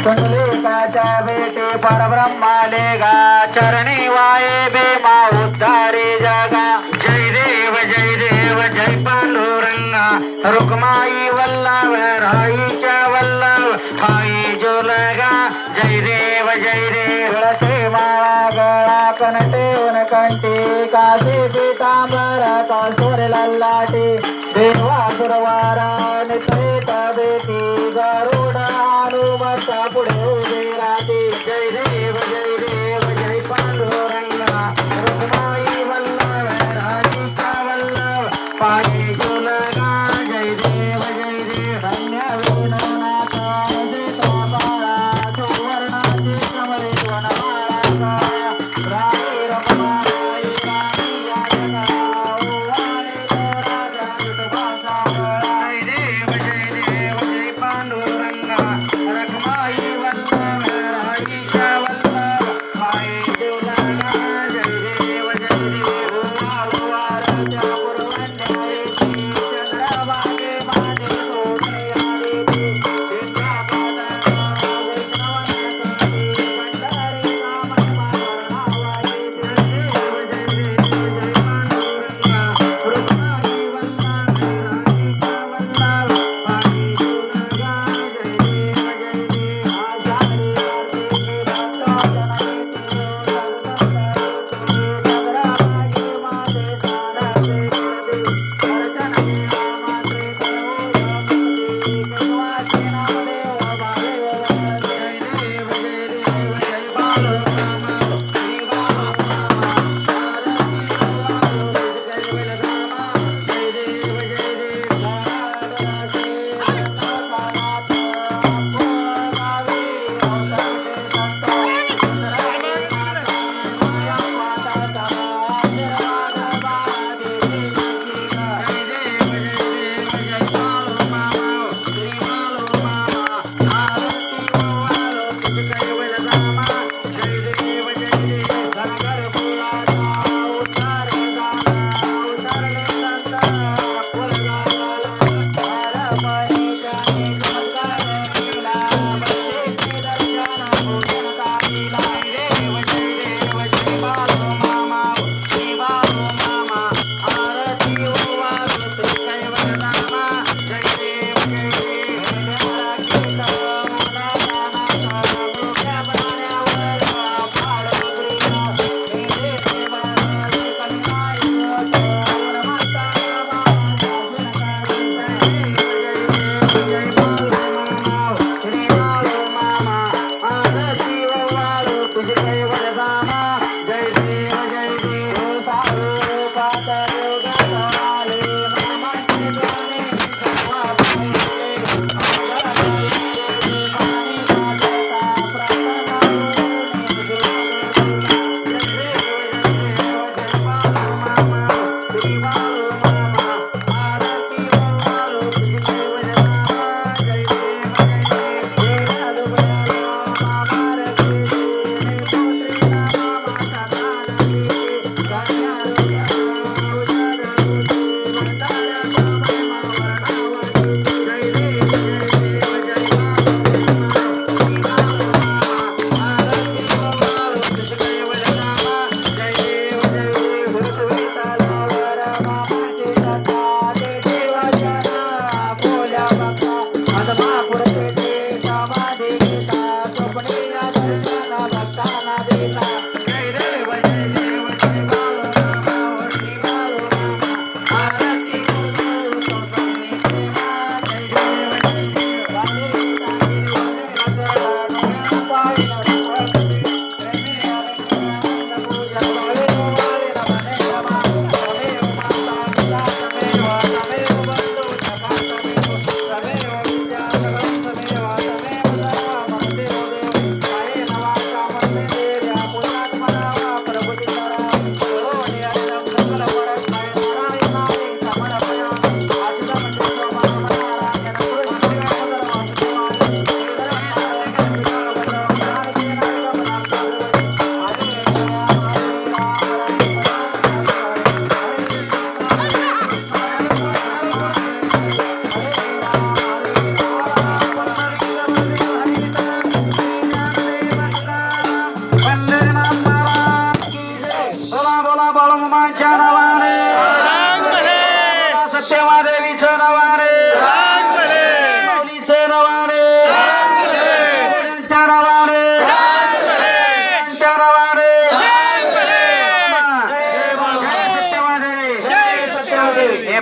संगलेकाच्या बेटे परब्रह्माले गा चरणी वाये भीमा उद्धारे जगा जय देव जय पांडुरंगा रुक्माई वल्लभ राईच्या वल्लभ आई जोलगा जय देव तुळसी माळा गळा कनटेवन कंठी काशी पीतांबर कासुर लल्लाटी देवा गुरवारा नित्रिता बेटी गरुड हनुमता पुढे उभे राहते जय देव जय पांडुरंगा रुक्माई वल्लभ राजीचा वल्लभ पाणी जोलगा जय देव धन्य विनोनाथ सीता बाळा सुवर्णाची कमले वनमाळा राई रमाई राणी याचना ओवाळे राजा तुटबासा जय देव जय पांडुरंगा रखमाई वल्लभ राईच्या वल्लभ पायी जोलगा जय देव वारुवारच्या पुरवंद्याची चंद्रभागे माझे सोने आलेली चिंता पादना वैष्णवनासाठी पंढरी कामन माधवरावाई जय देव पांडुरंगा रुक्माई वल्लभ राईच्या वल्लभ पायी जोलगा जय देव आषाढी कार्तिकी भक्त जननी चंद्रभागे माझे सारसे गिरती अर्चने मात्रे करोया केव्हाचे नामदेव भावे जय देव जय बालरामा श्री बाबा शारदी जय वेलरामा जय देव दारासे जगन्नाथ गावी औषधे संत चंद्रावे माया पाता आशीर्वाद बादी जय देव जय बालो मामा श्री बालो मामा आरती वालो तुझ कैवल रामा जय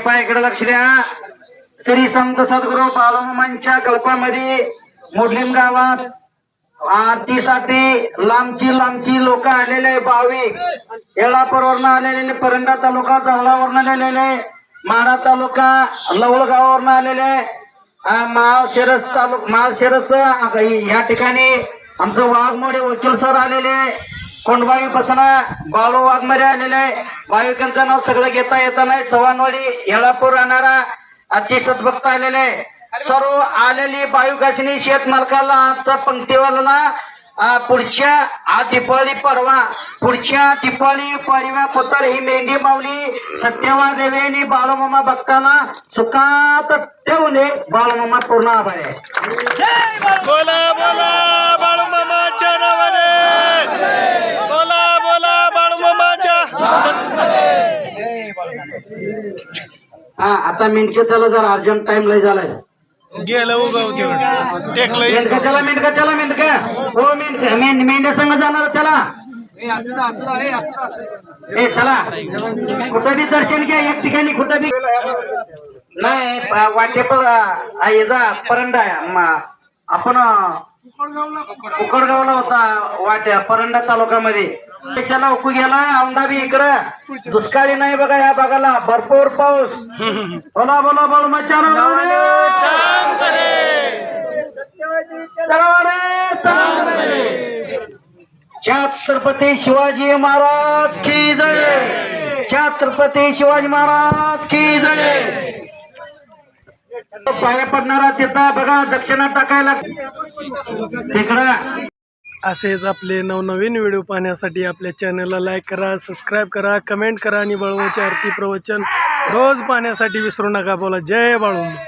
पायाकडे लक्ष द्या. श्री संत सद्गुरू बाळूमामांच्या कल्पामध्ये मुडलिम गावात आरतीसाठी लांबची लोक आलेले भाविक, येळापूरवरून आलेले, परंडा तालुका जवळावरून आलेले, माढा तालुका लवळगावावरून आलेले, माळशिरस या ठिकाणी आमचं वाघमोडे वकील सर आलेले, कोंडबाई बसना बाळू वाघमारे आलेले. भाविकांचं नाव सगळं घेता येत नाही. चव्हाणवाडी येळापूर राहणारा अतिशत आलेले. सर्व आलेली भाविकांनी शेत मालकाला आजचा पंक्तीवाला पुढच्या दिपाळी पाडवा पुतर ही मेंढी माऊली सत्यवा देवी बाळूमामा भक्तांना सुखात ठेवणे. बाळूमामा पूर्ण आभार आहे. बोला बोला बाळूमामाच्या नावाने, बोला बोला बाळूमामाच्या. हा आता मिनिटचे चला जरा अर्जंट टाइम लय झालाय. गेलं उगव टेकलं. चला मिनिटका हो मेंढ्या संघ जाणार. चला चला कुठं बी दर्शन घ्या एक ठिकाणी, कुठं बी नाही वाटेपर परंडा आपण उकडगावला होता वाट्या परंडा तालुक्यामध्ये. देशाला उकू गेला औंधा बी इकडं दुष्काळी नाही बघा. या भागाला भरपूर पाऊस. बोला बोला बाळूमाच्या छत्रपती शिवाजी महाराज की जय. छत्रपती शिवाजी महाराज की जय. पाया पडणारा तिथं बघा दक्षिणा टाकायला तिकडं. असेच आपले नवनवीन व्हिडिओ पाहण्यासाठी आपल्या चॅनलला लाईक करा, सबस्क्राईब करा, कमेंट करा आणि बाळूमामाची आरती प्रवचन रोज पाहण्यासाठी विसरू नका. बोला जय बाळूमामा.